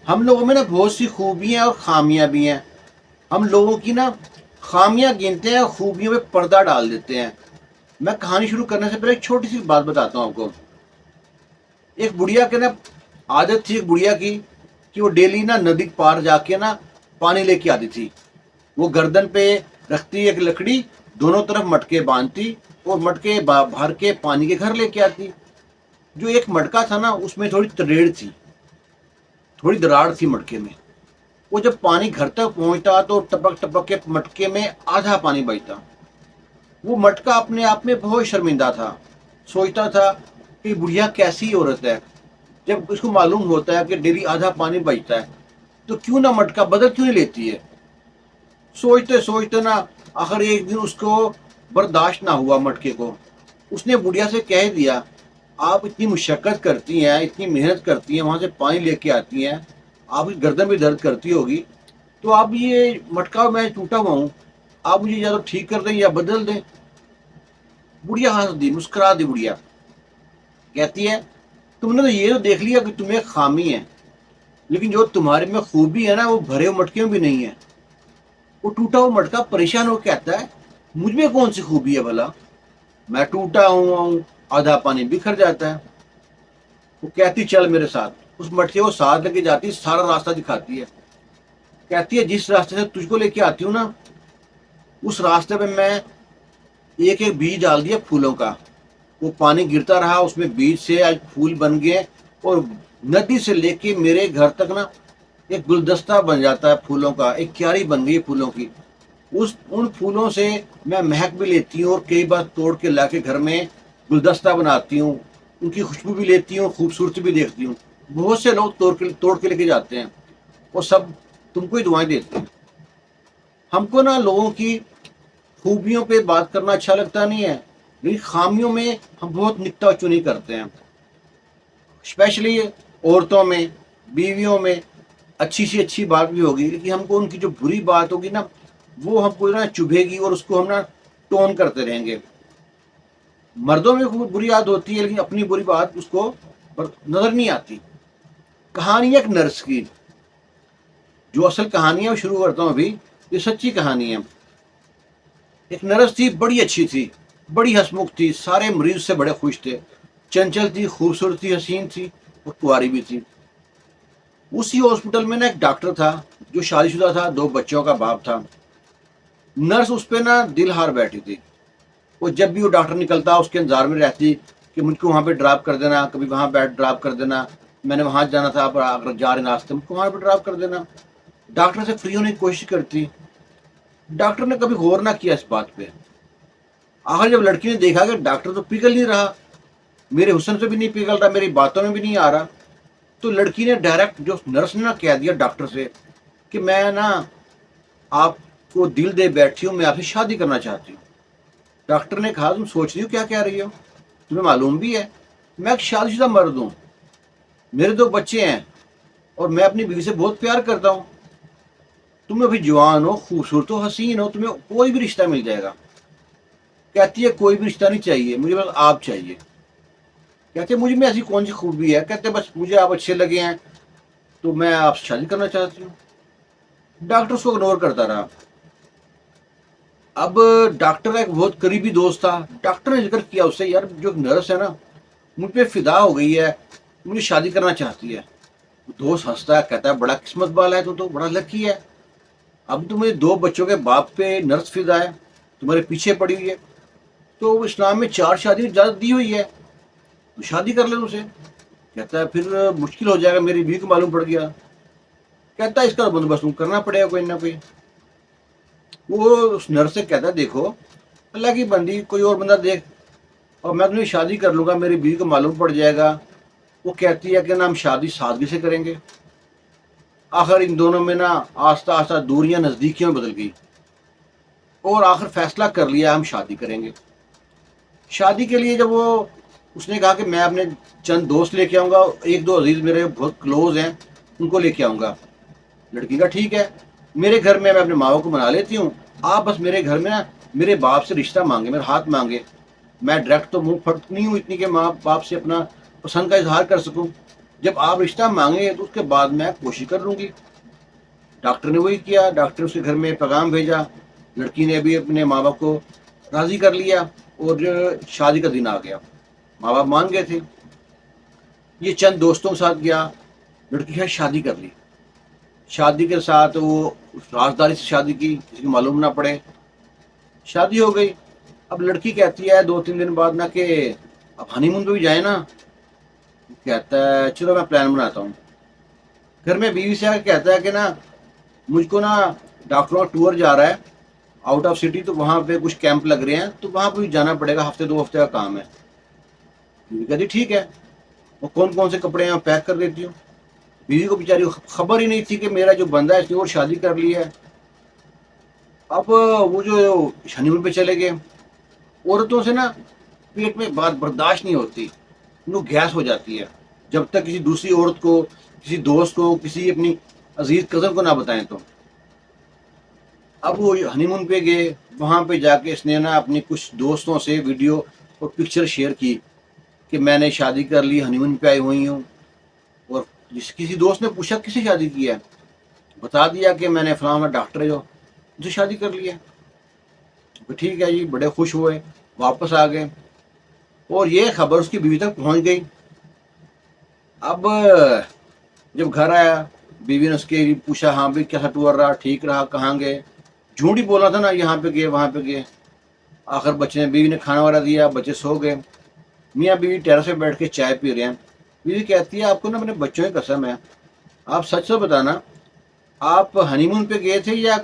ہم لوگوں میں نا بہت سی خوبیاں اور خامیاں بھی ہیں. ہم لوگوں کی نا خامیاں گنتے ہیں اور خوبیوں پہ پردہ ڈال دیتے ہیں. میں کہانی شروع کرنے سے پہلے ایک چھوٹی سی بات بتاتا ہوں آپ کو. ایک بڑھیا کے نا عادت تھی ایک بڑھیا کی کہ وہ ڈیلی نا ندی پار جا کے نا پانی لے کے آتی تھی. وہ گردن پہ رکھتی ایک لکڑی، دونوں طرف مٹکے باندھتی اور مٹکے بھر کے پانی کے گھر لے کے آتی. جو ایک مٹکا تھا نا اس میں تھوڑی تریڑ تھی، تھوڑی دراڑ تھی مٹکے میں. وہ جب پانی گھر تک پہنچتا تو ٹپک ٹپک کے مٹکے میں آدھا پانی بچتا. وہ مٹکا اپنے آپ میں بہت شرمندہ تھا. سوچتا تھا کہ بڑھیا کیسی عورت ہے، جب اس کو معلوم ہوتا ہے کہ ڈیلی آدھا پانی بچتا ہے تو کیوں نہ مٹکا بدل کیوں نہیں لیتی ہے. سوچتے سوچتے نا آخر ایک دن اس کو برداشت نہ ہوا مٹکے کو. اس نے بڑھیا سے کہہ دیا، آپ اتنی مشقت کرتی ہیں، اتنی محنت کرتی ہیں، وہاں سے پانی لے کے آتی ہیں، آپ کی گردن بھی درد کرتی ہوگی، تو آپ یہ مٹکا میں ٹوٹا ہوا ہوں، آپ مجھے یا تو ٹھیک کر دیں یا بدل دیں. بڑھیا ہنس دی، مسکرا دی بڑھیا. کہتی ہے تم نے تو یہ تو دیکھ لیا کہ تمہیں خامی ہے، لیکن جو تمہارے میں خوبی ہے نا وہ بھرے ہوئے مٹکے میں بھی نہیں ہے. وہ ٹوٹا ہوا مٹکا پریشان ہو کے کہتا ہے مجھ میں کون سی خوبی ہے بھلا، میں ٹوٹا ہوں آدھا پانی بکھر جاتا ہے. وہ کہتی چل میرے ساتھ. اس مٹکے کو ساتھ لے کے جاتی، سارا راستہ دکھاتی ہے. کہتی ہے جس راستے سے تجھ کو لے کے آتی ہوں نا اس راستے پہ میں ایک ایک بیج ڈال دیا پھولوں کا. وہ پانی گرتا رہا، اس میں بیج سے آج پھول بن گئے اور ندی سے لے کے میرے گھر تک نا ایک گلدستہ بن جاتا ہے پھولوں کا، ایک کیاری بن گئی پھولوں کی. ان پھولوں سے میں مہک بھی لیتی ہوں اور کئی بار توڑ کے لا کے گھر میں گلدستہ بناتی ہوں. ان کی خوشبو بھی لیتی ہوں، خوبصورتی بھی دیکھتی ہوں. بہت سے لوگ توڑ کے لے کے جاتے ہیں، وہ سب تم کو ہی دعائیں دیتے ہیں. ہم کو نا لوگوں کی خوبیوں پہ بات کرنا اچھا لگتا نہیں ہے، لیکن خامیوں میں ہم بہت نکتا چنی کرتے ہیں. اسپیشلی عورتوں میں، بیویوں میں اچھی سی اچھی بات بھی ہوگی، لیکن ہم کو ان کی جو بری بات ہوگی نا وہ ہم کو نا چبھے گی اور اس کو ہم نا ٹون کرتے رہیں گے. مردوں میں بری عادت ہوتی ہے لیکن اپنی بری بات اس کو نظر نہیں آتی. کہانی ایک نرس کی، جو اصل کہانی ہے وہ شروع کرتا ہوں ابھی. یہ سچی کہانی ہے. ایک نرس تھی، بڑی اچھی تھی، بڑی ہسمکھ تھی، سارے مریض سے بڑے خوش تھے. چنچل تھی، خوبصورت تھی، حسین تھی اور کنواری بھی تھی. اسی ہاسپٹل میں نا ایک ڈاکٹر تھا جو شادی شدہ تھا، 2 بچوں کا باپ تھا. نرس اس پہ نا دل ہار بیٹھی تھی. وہ جب بھی وہ ڈاکٹر نکلتا اس کے انتظار میں رہتی کہ مجھ کو وہاں پہ ڈراپ کر دینا، کبھی وہاں بیٹھ ڈراپ کر دینا، میں نے وہاں جانا تھا، اگر جا رہے راستے مجھ کو وہاں پہ ڈراپ کر دینا. ڈاکٹر سے فری ہونے کی کوشش کرتی. ڈاکٹر نے کبھی غور نہ کیا اس بات پہ. آخر جب لڑکی نے دیکھا کہ ڈاکٹر تو پگھل نہیں رہا، میرے حسن سے بھی نہیں پگھل رہا، میری باتوں میں بھی نہیں آ رہا، تو لڑکی نے ڈائریکٹ جو نرس نے نا کہہ دیا ڈاکٹر سے کہ میں نا آپ کو دل دے بیٹھی ہوں، میں آپ سے شادی کرنا چاہتی ہوں. ڈاکٹر نے کہا تم سوچ رہی ہو کیا کہہ رہی ہو، تمہیں معلوم بھی ہے میں ایک شادی شدہ مرد ہوں، میرے 2 بچے ہیں اور میں اپنی بیوی سے بہت پیار کرتا ہوں. تم ابھی جوان ہو، خوبصورت ہو، حسین ہو، تمہیں کوئی بھی رشتہ مل جائے گا. کہتی ہے کوئی بھی رشتہ نہیں چاہیے مجھے، بس آپ چاہیے. کہتے مجھے میں ایسی کون سی خوبی ہے، کہتے بس مجھے آپ اچھے لگے ہیں تو میں آپ سے شادی کرنا چاہتی ہوں. ڈاکٹر اس کو اگنور کرتا رہا. اب ڈاکٹر کا ایک بہت قریبی دوست تھا. ڈاکٹر نے ذکر کیا اس سے یار جو نرس ہے نا مجھ پہ فدا ہو گئی ہے، مجھے شادی کرنا چاہتی ہے. دوست ہنستا ہے، کہتا ہے بڑا قسمت والا ہے تو بڑا لکی ہے. اب تمہیں 2 بچوں کے باپ پہ نرس فدا ہے، تمہارے پیچھے پڑی ہوئی ہے، تو اسلام میں 4 شادی اجازت دی ہوئی ہے، تو شادی کر لے اسے. کہتا ہے پھر مشکل ہو جائے گا، میری بیوی کو معلوم پڑ گیا. کہتا ہے اس کا بندوبست کرنا پڑے گا کوئی نہ کوئی. وہ اس نرس سے کہتا ہے دیکھو اللہ کی بندی کوئی اور بندہ دیکھ اور میں تمہیں شادی کر لوں گا، میری بیوی کو معلوم پڑ جائے گا. وہ کہتی ہے کہ نا ہم شادی سادگی سے کریں گے. آخر ان دونوں میں نا آہستہ آہستہ دوریاں نزدیکیوں میں بدل گئی اور آخر فیصلہ کر لیا ہم شادی کریں گے. شادی کے لیے جب اس نے کہا کہ میں اپنے چند دوست لے کے آؤں گا، 1-2 عزیز میرے بہت کلوز ہیں ان کو لے کے آؤں گا. لڑکی کا ٹھیک ہے، میرے گھر میں اپنے ماں کو منا لیتی ہوں، آپ بس میرے گھر میں نا میرے باپ سے رشتہ مانگے، میرا ہاتھ مانگے. میں ڈائریکٹ تو منہ پھٹ نہیں ہوں اتنی کہ ماں باپ سے اپنا پسند کا اظہار کر سکوں. جب آپ رشتہ مانگیں گے تو اس کے بعد میں کوشش کر لوں گی. ڈاکٹر نے وہی کیا. ڈاکٹر اس کے گھر میں پیغام بھیجا. لڑکی نے بھی اپنے ماں باپ کو راضی کر لیا اور شادی کا دن آ گیا. ماں باپ مان گئے تھے. یہ چند دوستوں کے ساتھ گیا. لڑکی ہے شادی کر لی. شادی کے ساتھ وہ رازداری سے شادی کی, کسی کو معلوم نہ پڑے. شادی ہو گئی. اب لڑکی کہتی ہے 2-3 دن بعد نا کہ اب ہنی مون پہ بھی جائیں نا. کہتا ہے چلو میں پلان بناتا ہوں. گھر میں بیوی سے کہتا ہے کہ نا مجھ کو نا ڈاکٹروں کا ٹور جا رہا ہے آؤٹ آف سٹی, تو وہاں پہ کچھ کیمپ لگ رہے ہیں تو وہاں پہ جانا پڑے گا, ہفتے 2 ہفتے کا کام ہے. بیوی کہتی ٹھیک ہے. وہ کون کون سے کپڑے ہیں پیک کر دیتی ہوں. بیوی کو بیچاری خبر ہی نہیں تھی کہ میرا جو بندہ ہے اس نے اور شادی کر لی ہے. اب وہ جو ہنی مون پہ چلے گئے. عورتوں سے نا پیٹ میں بات برداشت نہیں ہوتی, انہوں گیس ہو جاتی ہے جب تک کسی دوسری عورت کو, کسی دوست کو, کسی اپنی عزیز کزن کو نہ بتائیں تو. اب وہ ہنی مون پہ گئے. وہاں پہ جا کے اس نے نا اپنی کچھ دوستوں سے ویڈیو اور پکچر شیئر کی کہ میں نے شادی کر لی, ہنی مون پہ آئی ہوئی ہوں. اور کسی دوست نے پوچھا کس سے شادی کی ہے, بتا دیا کہ میں نے فلاں ڈاکٹر ہے جو اسے شادی کر لی ہے. ٹھیک ہے جی, بڑے خوش ہوئے, واپس آ گئے. اور یہ خبر اس کی بیوی تک پہنچ گئی. اب جب گھر آیا بیوی نے اس کے پوچھا ہاں بھائی کیسا ٹور رہا, ٹھیک رہا, کہاں گئے. جھوٹ ہی بولا تھا نا, یہاں پہ گئے وہاں پہ گئے. آخر بچے نے, بیوی نے کھانا وانا دیا, بچے سو گئے. میاں بیوی ٹیرس پہ بیٹھ کے چائے پی رہے ہیں. بیوی کہتی ہے آپ کو نا اپنے بچوں کی قسم ہے, آپ سچ سے بتانا آپ ہنی مون پہ گئے تھے یا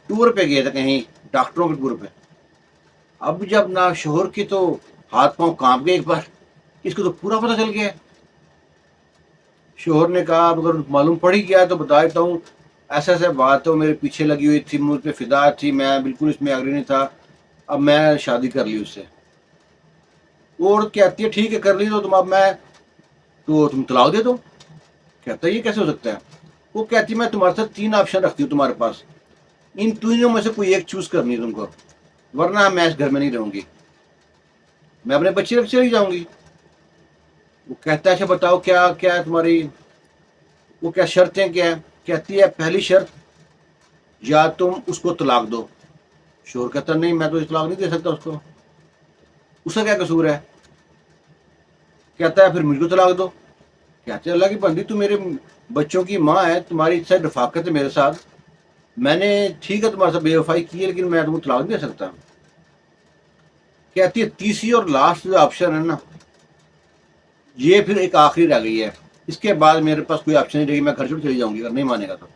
ٹور پہ گئے تھے کہیں ڈاکٹروں کے ٹور پہ. اب جب نہ شوہر کی تو ہاتھ پاؤں کانپ گئے ایک بار, اس کو تو پورا پتہ چل گیا. شوہر نے کہا اب اگر معلوم پڑ ہی گیا تو بتا دیتا ہوں, ایسا ایسا بات تو میرے پیچھے لگی ہوئی تھی, مجھ پہ فدا تھی, میں بالکل اس میں ایگری نہیں تھا, اب میں شادی کر لی اس سے. وہ عورت کہتی ہے ٹھیک ہے کر لی تو تم, اب میں تو تم طلاق دے دو. کہتا ہے یہ کیسے ہو سکتا ہے. وہ کہتی ہے میں تمہارے ساتھ 3 آپشن رکھتی ہوں تمہارے پاس, ان تینوں میں سے کوئی ایک چوز کرنی ہے تم کو, ورنہ میں اس گھر میں نہیں رہوں گی, میں اپنے بچے رکھ چلی جاؤں گی. وہ کہتا ہے اچھا بتاؤ کیا کیا ہے تمہاری, وہ کیا شرطیں کیا ہے. کہتی ہے پہلی شرط یا تم اس کو طلاق دو. شوہر کہتا نہیں میں تو طلاق نہیں دے سکتا اس کو, اس کا کیا قصور ہے. کہتا ہے پھر مجھ کو طلاق دو. کہتے ہیں اللہ کی بندی تو میرے بچوں کی ماں ہے, تمہاری اس سے رفاقت ہے میرے ساتھ, میں نے ٹھیک ہے تمہارے ساتھ بے وفائی کی ہے لیکن میں تم کو طلاق نہیں دے سکتا. کہتی ہے تیسری اور لاسٹ جو آپشن ہے نا, یہ پھر ایک آخری رہ گئی ہے, اس کے بعد میرے پاس کوئی آپشن نہیں رہی, میں گھر چھوڑ چلی جاؤں گی اگر نہیں مانے گا تو.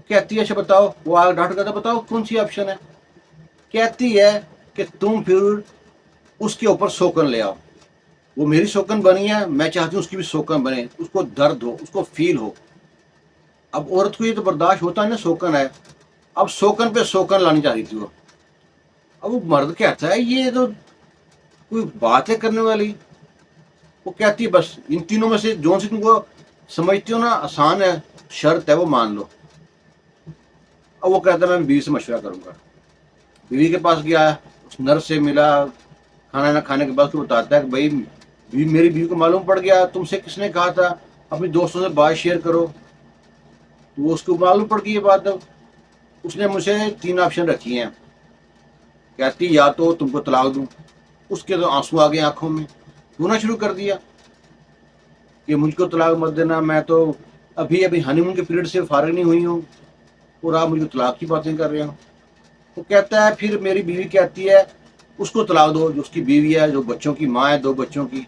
کہتی ہے اچھا بتاؤ. وہ آگے ڈاکٹر کہتا بتاؤ کون سی آپشن ہے. کہتی ہے کہ تم پھر اس کے اوپر سوکن لے آؤ. وہ میری سوکن بنی ہے, میں چاہتی ہوں اس کی بھی سوکن بنے, اس کو درد ہو, اس کو فیل ہو. اب عورت کو یہ تو برداشت ہوتا ہے نا, سوکن ہے, اب سوکن پہ سوکن لانی چاہتی تھی وہ. اب وہ مرد کہتا ہے یہ تو کوئی بات ہے کرنے والی. وہ کہتی ہے بس ان تینوں میں سے جو سی تم کو سمجھتی ہو نا آسان ہے, شرط ہے وہ مان لو. اب وہ کہتا ہے میں بیوی سے مشورہ کروں گا. بیوی کے پاس گیا, اس نرس سے ملا, کھانا نہ کھانے کے بعد تو بتاتا ہے کہ بھائی میری بیوی کو معلوم پڑ گیا, تم سے کس نے کہا تھا اپنی دوستوں سے بات شیئر کرو. تو وہ اس کو معلوم پڑ گئی یہ بات. اب اس نے مجھ سے 3 آپشن رکھی ہیں. کہتی یا تو تم کو طلاق دوں. اس کے تو آنسو آ گئے آنکھوں میں, رونا شروع کر دیا کہ مجھ کو طلاق مت دینا, میں تو ابھی ہنی مون کے پیریڈ سے فارغ نہیں ہوئی ہوں اور آپ مجھے طلاق کی باتیں کر رہے ہو. وہ کہتا ہے پھر میری بیوی کہتی ہے اس کو طلاق دو, جو اس کی بیوی ہے, جو بچوں کی ماں ہے, 2 بچوں کی,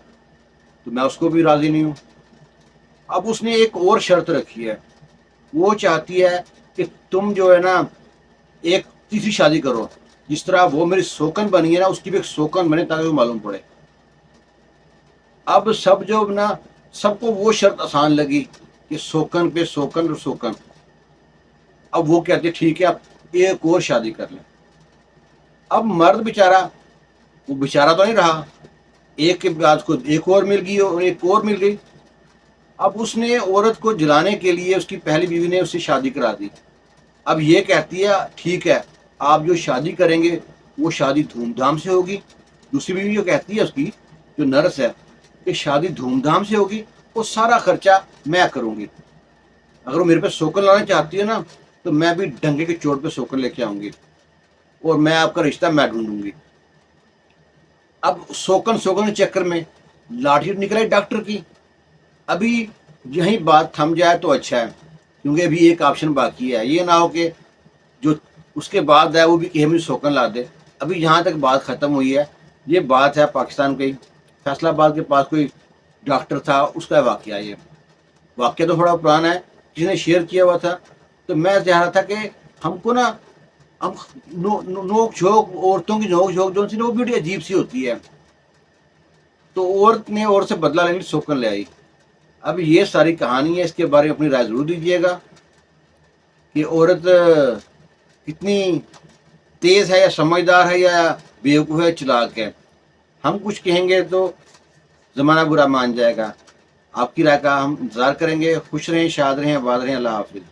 تو میں اس کو بھی راضی نہیں ہوں. اب اس نے ایک اور شرط رکھی ہے, وہ چاہتی ہے کہ تم جو ہے نا ایک تیسری شادی کرو, جس طرح وہ میری سوکن بنی ہے نا اس کی بھی ایک سوکن بنے تاکہ وہ معلوم پڑے. اب سب جو نا سب کو وہ شرط آسان لگی کہ سوکن پہ سوکن اور سوکن. اب وہ کہتے ٹھیک ہے اب ایک اور شادی کر لیں. اب مرد بیچارہ, وہ بیچارہ تو نہیں رہا, ایک کے بعد کو ایک اور مل گئی اور ایک اور مل گئی. اب اس نے عورت کو جلانے کے لیے اس کی پہلی بیوی نے اس سے شادی کرا دی. اب یہ کہتی ہے ٹھیک ہے آپ جو شادی کریں گے وہ شادی دھوم دھام سے ہوگی. دوسری بیوی جو کہتی ہے اس کی جو نرس ہے کہ شادی دھوم دھام سے ہوگی, وہ سارا خرچہ میں کروں گی. اگر وہ میرے پہ سوکن لانا چاہتی ہے نا تو میں بھی ڈنگے کے چوٹ پہ سوکن لے کے آؤں گی اور میں آپ کا رشتہ میں ڈھونڈوں گی. اب سوکن کے چکر میں لاٹھی نکل آئی ڈاکٹر کی. ابھی یہیں بات تھم جائے تو اچھا ہے کیونکہ ابھی ایک آپشن باقی ہے. یہ نہ ہو کہ جو اس کے بعد ہے وہ بھی کہ مجھے سوکن لا دے. ابھی یہاں تک بات ختم ہوئی ہے. یہ بات ہے پاکستان کے فیصل آباد کے پاس کوئی ڈاکٹر تھا, اس کا واقعہ. یہ واقعہ تو تھوڑا پرانا ہے, کسی نے شیئر کیا ہوا تھا. تو میں چاہ رہا تھا کہ ہم کو نا ہم نوک جھوک, عورتوں کی نوک جھوک جو سی وہ بھی بڑی عجیب سی ہوتی ہے. تو عورت نے عورت سے بدلہ لینے سوکن لے آئی. اب یہ ساری کہانی ہے, اس کے بارے میں اپنی رائے ضرور دیجیے گا کہ عورت کتنی تیز ہے یا سمجھدار ہے یا بیوقوف ہے, چلاک ہے. ہم کچھ کہیں گے تو زمانہ برا مان جائے گا. آپ کی رائے کا ہم انتظار کریں گے. خوش رہیں, شاد رہیں, آباد رہیں. اللہ حافظ.